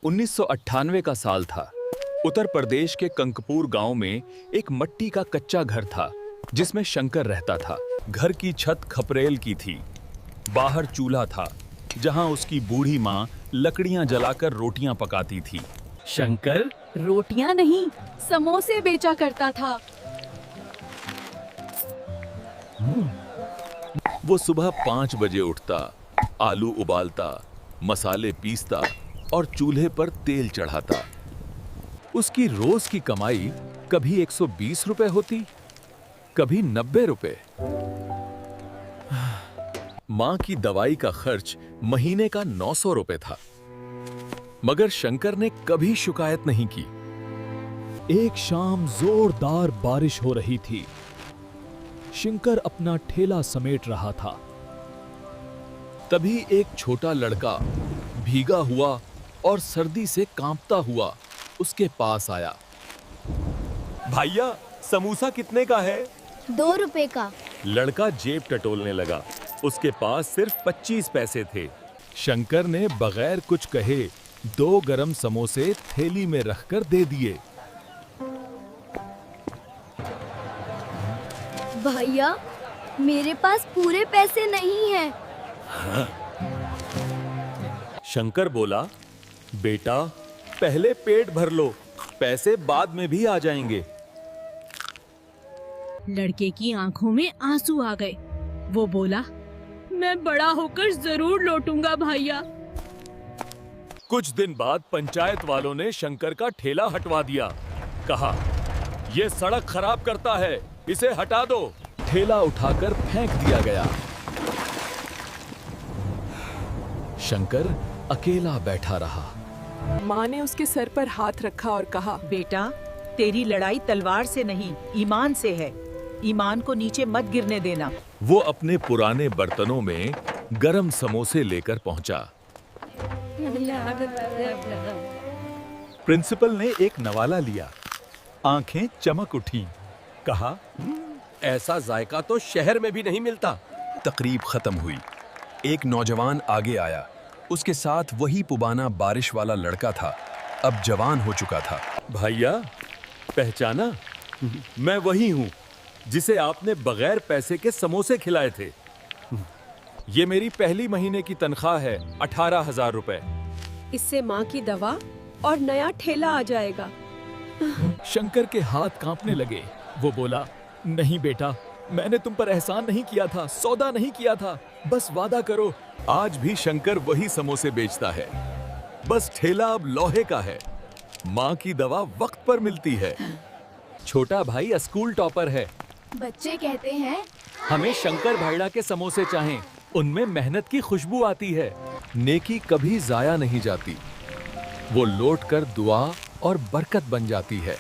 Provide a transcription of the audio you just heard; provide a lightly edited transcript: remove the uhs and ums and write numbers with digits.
1998 का साल था। उत्तर प्रदेश के कंकपुर गांव में एक मट्टी का कच्चा घर था जिसमें शंकर रहता था। घर की छत खपरेल की थी। बाहर चूल्हा था जहां उसकी बूढ़ी माँ लकड़ियां जलाकर रोटियां पकाती थी। शंकर रोटियां नहीं, समोसे बेचा करता था। वो सुबह 5 बजे उठता, आलू उबालता, मसाले पीसता और चूल्हे पर तेल चढ़ाता। उसकी रोज की कमाई कभी 120 रुपए होती, कभी 90 रुपए। मां की दवाई का खर्च महीने का 900 रुपए था। मगर शंकर ने कभी शिकायत नहीं की। एक शाम जोरदार बारिश हो रही थी। शंकर अपना ठेला समेट रहा था। तभी एक छोटा लड़का भीगा हुआ और सर्दी से कांपता हुआ उसके पास आया। भैया, समोसा कितने का है? 2 रुपए का। लड़का जेब टटोलने लगा। उसके पास सिर्फ 25 पैसे थे। शंकर ने बगैर कुछ कहे 2 गरम समोसे थैली में रखकर दे दिए। भैया, मेरे पास पूरे पैसे नहीं हैं। शंकर बोला, बेटा, पहले पेट भर लो, पैसे बाद में भी आ जाएंगे। लड़के की आंखों में आंसू आ गए। वो बोला, मैं बड़ा होकर जरूर लौटूंगा भैया। कुछ दिन बाद पंचायत वालों ने शंकर का ठेला हटवा दिया। कहा, यह सड़क खराब करता है, इसे हटा दो। ठेला उठाकर फेंक दिया गया। शंकर अकेला बैठा रहा। माँ ने उसके सर पर हाथ रखा और कहा, बेटा, तेरी लड़ाई तलवार से नहीं, ईमान से है। ईमान को नीचे मत गिरने देना। वो अपने पुराने बर्तनों में गरम समोसे लेकर पहुंचा। प्रिंसिपल ने एक नवाला लिया। आंखें चमक उठी। कहा, ऐसा जायका तो शहर में भी नहीं मिलता। तकरीब खत्म हुई। एक नौजवान आगे आया। उसके साथ वही पुबाना बारिश वाला लड़का था। अब जवान हो चुका था। भैया, पहचाना? मैं वही हूँ जिसे आपने बगैर पैसे के समोसे खिलाए थे। ये मेरी पहली महीने की तनख्वाह है, 18,000 रुपए। इससे माँ की दवा और नया ठेला आ जाएगा। शंकर के हाथ कांपने लगे। वो बोला, नहीं बेटा, मैंने तुम पर एहसान नहीं किया था, सौदा नहीं किया था, बस वादा करो। आज भी शंकर वही समोसे बेचता है, बस ठेला अब लोहे का है। माँ की दवा वक्त पर मिलती है। छोटा भाई स्कूल टॉपर है। बच्चे कहते हैं, हमें शंकर भाईड़ा के समोसे चाहें, उनमें मेहनत की खुशबू आती है। नेकी कभी जाया नहीं जाती, वो लौट कर दुआ और बरकत बन जाती है।